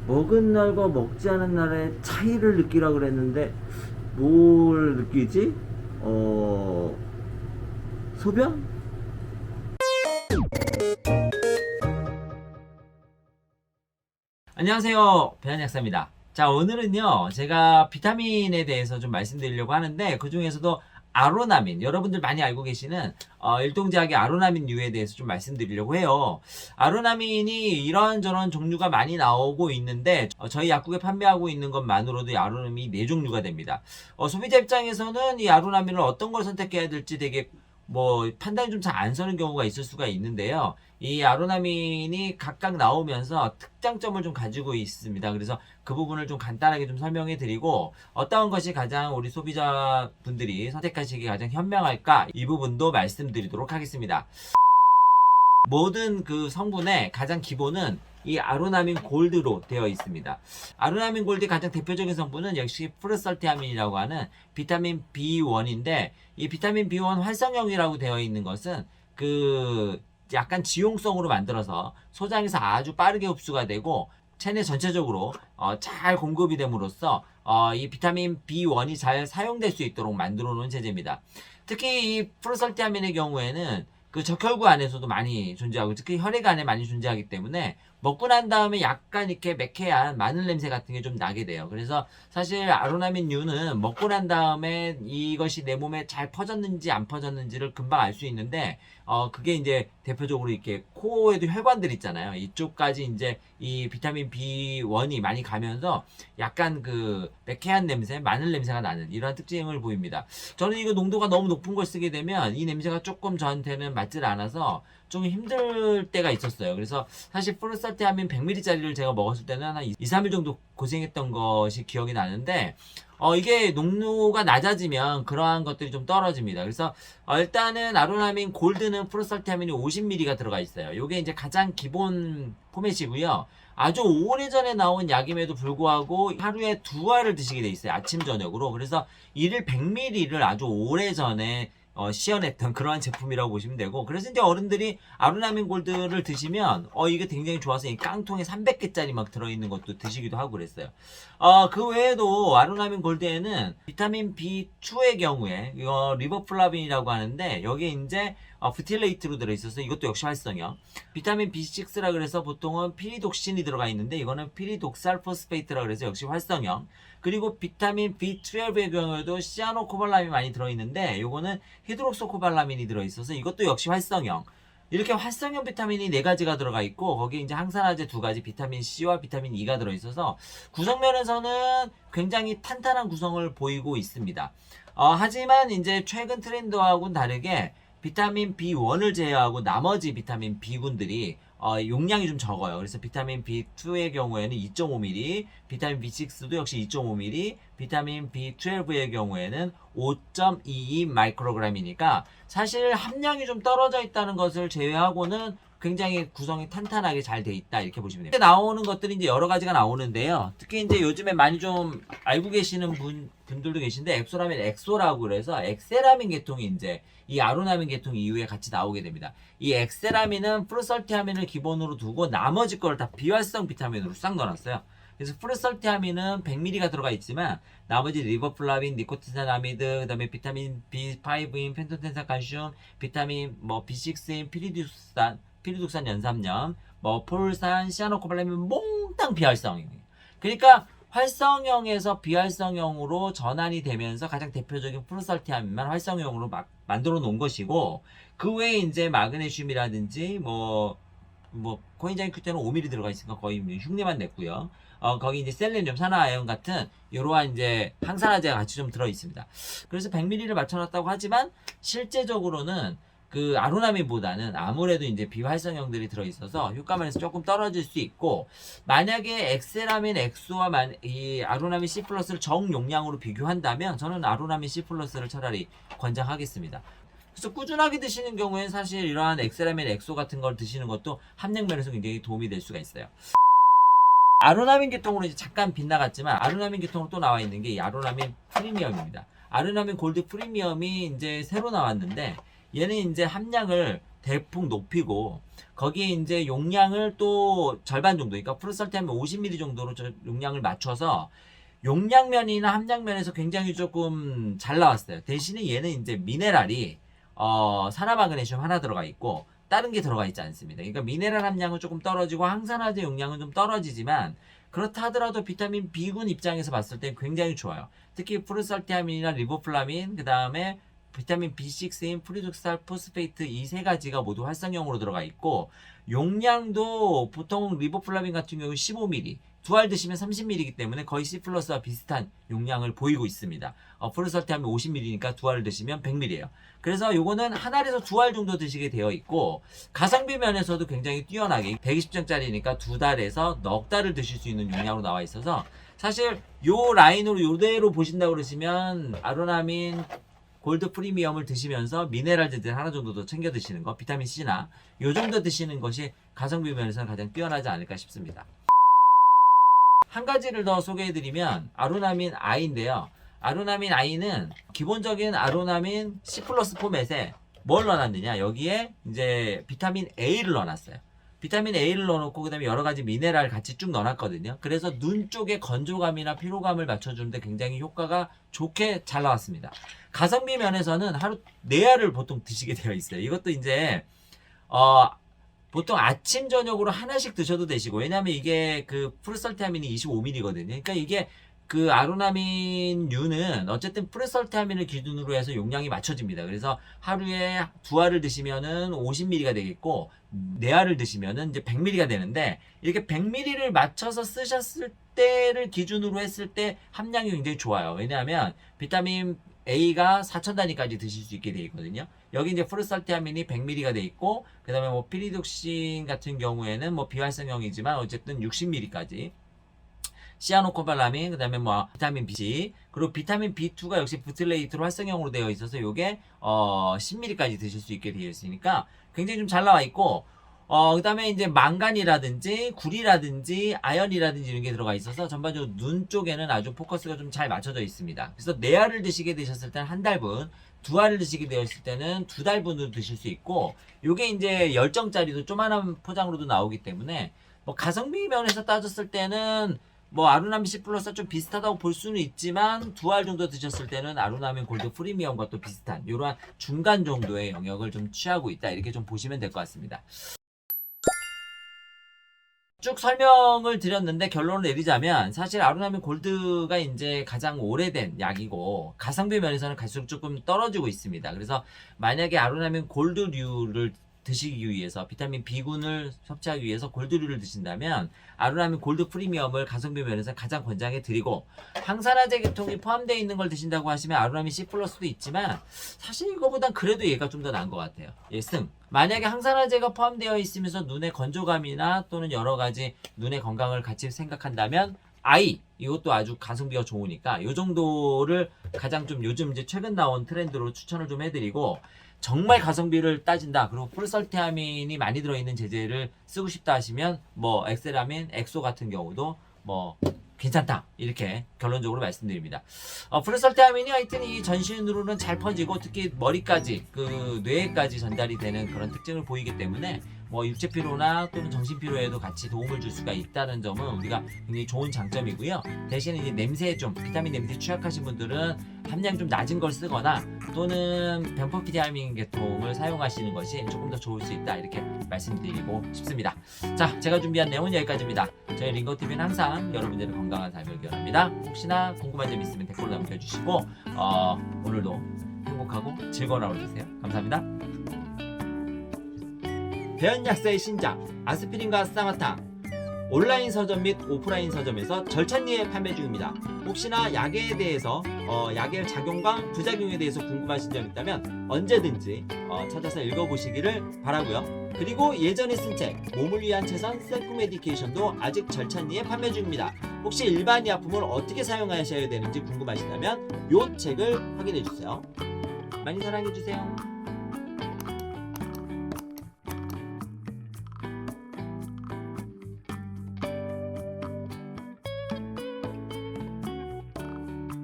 먹은 날과 먹지 않은 날의 차이를 느끼라 그랬는데 뭘 느끼지? 소변? 안녕하세요, 배한약사입니다. 자, 오늘은요, 제가 비타민에 대해서 좀 말씀드리려고 하는데, 그 중에서도 아로나민, 여러분들 많이 알고 계시는 일동제약의 아로나민류에 대해서 좀 말씀드리려고 해요. 아로나민이 이런저런 종류가 많이 나오고 있는데, 저희 약국에 판매하고 있는 것만으로도 이 아로나민이 4종류가 됩니다. 소비자 입장에서는 이 아로나민을 어떤 걸 선택해야 될지 되게 판단이 좀 잘 안 서는 경우가 있을 수가 있는데요. 이 아로나민이 각각 나오면서 특장점을 좀 가지고 있습니다. 그래서 그 부분을 좀 간단하게 좀 설명해 드리고, 어떤 것이 가장 우리 소비자분들이 선택하시기 가장 현명할까, 이 부분도 말씀드리도록 하겠습니다. 모든 그 성분의 가장 기본은 이 아로나민 골드로 되어 있습니다. 아로나민 골드의 가장 대표적인 성분은 역시 프루설티아민이라고 하는 비타민 B1인데, 이 비타민 B1 활성형이라고 되어 있는 것은 그 약간 지용성으로 만들어서 소장에서 아주 빠르게 흡수가 되고 체내 전체적으로 잘 공급이 됨으로써 이 비타민 B1이 잘 사용될 수 있도록 만들어 놓은 제제입니다. 특히 이 프루설티아민의 경우에는 그 적혈구 안에서도 많이 존재하고, 특히 혈액 안에 많이 존재하기 때문에 먹고 난 다음에 약간 이렇게 매캐한 마늘 냄새 같은 게 좀 나게 돼요. 그래서 사실 아로나민류는 먹고 난 다음에 이것이 내 몸에 잘 퍼졌는지 안 퍼졌는지를 금방 알 수 있는데, 그게 이제 대표적으로 이렇게 코에도 혈관들 있잖아요. 이쪽까지 이제 이 비타민 B1이 많이 가면서 약간 그 매캐한 냄새, 마늘 냄새가 나는 이러한 특징을 보입니다. 저는 이거 농도가 너무 높은 걸 쓰게 되면 이 냄새가 조금 저한테는 맞질 않아서 좀 힘들 때가 있었어요. 그래서 사실 프루설티아민 100ml짜리를 제가 먹었을 때는 한 2, 3일 정도 고생했던 것이 기억이 나는데, 이게 농도가 낮아지면 그러한 것들이 좀 떨어집니다. 그래서 일단은 아로나민 골드는 프루설티아민이 50ml가 들어가 있어요. 이게 이제 가장 기본 포맷이고요. 아주 오래전에 나온 약임에도 불구하고 하루에 2알을 드시게 돼 있어요. 아침 저녁으로. 그래서 1일 100ml를 아주 오래전에 시연했던 그러한 제품이라고 보시면 되고, 그래서 이제 어른들이 아로나민 골드를 드시면 이게 굉장히 좋아서 이 깡통에 300개짜리 막 들어있는 것도 드시기도 하고 그랬어요. 그 외에도 아로나민 골드에는 비타민 B2의 경우에 이거 리버플라빈이라고 하는데, 여기에 이제 부틸레이트로 들어있어서 이것도 역시 활성형. 비타민 B6라 그래서 보통은 피리독신이 들어가 있는데, 이거는 피리독살포스페이트라 그래서 역시 활성형. 그리고 비타민 B12의 경우에도 시아노코발람이 많이 들어있는데, 이거는 히드록소코발라민이 들어있어서 이것도 역시 활성형. 이렇게 활성형 비타민이 4가지가 들어가 있고, 거기에 이제 항산화제 2가지 비타민 C와 비타민 E가 들어있어서 구성면에서는 굉장히 탄탄한 구성을 보이고 있습니다. 하지만 이제 최근 트렌드하고는 다르게 비타민 B1을 제외하고 나머지 비타민 B군들이 용량이 좀 적어요. 그래서 비타민 B2의 경우에는 2.5ml, 비타민 B6도 역시 2.5ml, 비타민 B12의 경우에는 5.22 마이크로그램이니까 사실 함량이 좀 떨어져 있다는 것을 제외하고는 굉장히 구성이 탄탄하게 잘 돼 있다, 이렇게 보시면 됩니다. 나오는 것들이 이제 여러 가지가 나오는데요. 특히 이제 요즘에 많이 좀 알고 계시는 분들도 계신데, 엑소라민 엑소라고 그래서 엑세라민 계통이 이제 이 아로나민 계통 이후에 같이 나오게 됩니다. 이 엑세라민은 프루설티아민을 기본으로 두고 나머지 거를 다 비활성 비타민으로 싹 넣어놨어요. 그래서 프루설티아민은 100ml가 들어가 있지만 나머지 리버플라빈, 니코틴사나미드, 그다음에 비타민 B5인 펜토텐산칼슘, 비타민 B6인 피리독산 연삼염, 폴산, 시아노코발람인 몽땅 비활성입니다. 그러니까 활성형에서 비활성형으로 전환이 되면서 가장 대표적인 프루설티아민만 활성형으로 막 만들어 놓은 것이고, 그 외에 이제 마그네슘이라든지 코엔자임 Q10은 5ml 들어가 있으니까 거의 흉내만 냈고요. 거기 이제 셀레늄, 산화아연 같은 이러한 이제 항산화제가 같이 좀 들어 있습니다. 그래서 100ml를 맞춰놨다고 하지만 실제적으로는 그 아로나민보다는 아무래도 이제 비활성형들이 들어있어서 효과면에서 조금 떨어질 수 있고, 만약에 엑세라민 엑소와 이 아로나민 C 플러스를 정용량으로 비교한다면 저는 아로나민 C 플러스를 차라리 권장하겠습니다. 그래서 꾸준하게 드시는 경우에는 사실 이러한 엑세라민 엑소 같은 걸 드시는 것도 함량면에서 굉장히 도움이 될 수가 있어요. 아로나민 계통으로 이제 잠깐 빗나갔지만, 아로나민 계통으로 또 나와 있는 게 이 아로나민 프리미엄입니다. 아로나민 골드 프리미엄이 이제 새로 나왔는데, 얘는 이제 함량을 대폭 높이고 거기에 이제 용량을 또 절반 정도, 그러니까 프루설티하면 50ml 정도로 용량을 맞춰서 용량면이나 함량면에서 굉장히 조금 잘 나왔어요. 대신에 얘는 이제 미네랄이 산화마그네슘 하나 들어가 있고 다른 게 들어가 있지 않습니다. 그러니까 미네랄 함량은 조금 떨어지고 항산화제 용량은 좀 떨어지지만 그렇다 하더라도 비타민 B군 입장에서 봤을 때 굉장히 좋아요. 특히 프루설티아민이나 리보플라민, 그 다음에 비타민 B6인 프리독살 포스페이트 이 세 가지가 모두 활성형으로 들어가 있고 용량도 보통 리보플라민 같은 경우 15ml, 두 알 드시면 30ml이기 때문에 거의 C 플러스와 비슷한 용량을 보이고 있습니다. 프루설티아민 50ml니까 두 알 드시면 100ml예요. 그래서 요거는 한 알에서 두 알 정도 드시게 되어 있고 가성비 면에서도 굉장히 뛰어나게 120장짜리니까 두 달에서 넉 달을 드실 수 있는 용량으로 나와 있어서 사실 요 라인으로 요대로 보신다고 그러시면 아로나민 골드 프리미엄을 드시면서 미네랄제들 하나 정도 더 챙겨 드시는 거, 비타민 C나 요 정도 드시는 것이 가성비 면에서는 가장 뛰어나지 않을까 싶습니다. 한 가지를 더 소개해드리면 아로나민 I인데요. 아로나민 I는 기본적인 아로나민 C 플러스 포맷에 뭘 넣어놨느냐, 여기에 이제 비타민 A를 넣어놨어요. 비타민 A를 넣어놓고 그 다음에 여러 가지 미네랄 같이 쭉 넣어놨거든요. 그래서 눈 쪽에 건조감이나 피로감을 맞춰주는데 굉장히 효과가 좋게 잘 나왔습니다. 가성비 면에서는 하루 4알을 보통 드시게 되어 있어요. 이것도 이제 보통 아침 저녁으로 하나씩 드셔도 되시고, 왜냐하면 이게 그 프루설티아민이 25ml거든요. 그러니까 이게 그 아로나민유는 어쨌든 프루설티아민을 기준으로 해서 용량이 맞춰집니다. 그래서 하루에 2알을 드시면은 50ml가 되겠고 4알을 드시면은 이제 100ml가 되는데, 이렇게 100ml를 맞춰서 쓰셨을 때를 기준으로 했을 때 함량이 굉장히 좋아요. 왜냐하면 비타민 A가 4000단위까지 드실 수 있게 되어 있거든요. 여기 이제 프루설티아민이 100ml가 되어 있고, 그 다음에 뭐 피리독신 같은 경우에는 뭐 비활성형이지만 어쨌든 60ml까지. 시아노코발라민, 그 다음에 뭐 비타민 B, 그리고 비타민 B2가 역시 부틸레이트로 활성형으로 되어 있어서 요게 10ml까지 드실 수 있게 되어 있으니까 굉장히 좀 잘 나와 있고, 그 다음에 이제 망간이라든지 구리라든지 아연이라든지 이런 게 들어가 있어서 전반적으로 눈 쪽에는 아주 포커스가 좀 잘 맞춰져 있습니다. 그래서 4알을 드시게 되셨을 때는 한 달분, 2알을 드시게 되었을 때는 2달분으로 드실 수 있고, 요게 이제 10정짜리도 조만한 포장으로도 나오기 때문에 뭐 가성비 면에서 따졌을 때는 뭐 아로나민 C 플러스가 좀 비슷하다고 볼 수는 있지만 2알 정도 드셨을 때는 아로나민 골드 프리미엄과 또 비슷한 이러한 중간 정도의 영역을 좀 취하고 있다, 이렇게 좀 보시면 될 것 같습니다. 쭉 설명을 드렸는데 결론을 내리자면 사실 아로나민 골드가 이제 가장 오래된 약이고 가성비 면에서는 갈수록 조금 떨어지고 있습니다. 그래서 만약에 아로나민 골드류를 드시기 위해서 비타민 B군을 섭취하기 위해서 골드류를 드신다면 아로나민 골드 프리미엄을 가성비 면에서 가장 권장해 드리고, 항산화제 계통이 포함되어 있는 걸 드신다고 하시면 아로나민 C 플러스도 있지만 사실 이거보단 그래도 얘가 좀 더 나은 것 같아요. 예, 만약에 항산화제가 포함되어 있으면서 눈의 건조감이나 또는 여러 가지 눈의 건강을 같이 생각한다면 이것도 아주 가성비가 좋으니까 이 정도를 가장 좀 요즘 이제 최근 나온 트렌드로 추천을 좀 해드리고, 정말 가성비를 따진다, 그리고 프루설티아민이 많이 들어있는 제제를 쓰고 싶다 하시면 뭐 엑세라민, 엑소 같은 경우도 뭐 괜찮다, 이렇게 결론적으로 말씀드립니다. 프루설티아민이 하여튼 이 전신으로는 잘 퍼지고 특히 머리까지 그 뇌에까지 전달이 되는 그런 특징을 보이기 때문에 뭐 육체 피로나 또는 정신 피로에도 같이 도움을 줄 수가 있다는 점은 우리가 굉장히 좋은 장점이고요. 대신에 이제 냄새에 좀 비타민 냄새 취약하신 분들은 함량 좀 낮은 걸 쓰거나 또는 벤포피디아민 계통을 사용하시는 것이 조금 더 좋을 수 있다, 이렇게 말씀드리고 싶습니다. 자, 제가 준비한 내용은 여기까지입니다. 저희 링거TV는 항상 여러분들의 건강한 삶을 기원합니다. 혹시나 궁금한 점 있으면 댓글로 남겨주시고 오늘도 행복하고 즐거운 하루 되세요. 감사합니다. 배연약사의 신작 아스피린과 쌍화탕 온라인 서점 및 오프라인 서점에서 절찬리에 판매 중입니다. 혹시나 약에 대해서 약의 작용과 부작용에 대해서 궁금하신 점 있다면 언제든지 찾아서 읽어보시기를 바라고요. 그리고 예전에 쓴 책 몸을 위한 최선 셀프 메디케이션도 아직 절찬리에 판매 중입니다. 혹시 일반 약품을 어떻게 사용하셔야 되는지 궁금하시다면 이 책을 확인해주세요. 많이 사랑해주세요.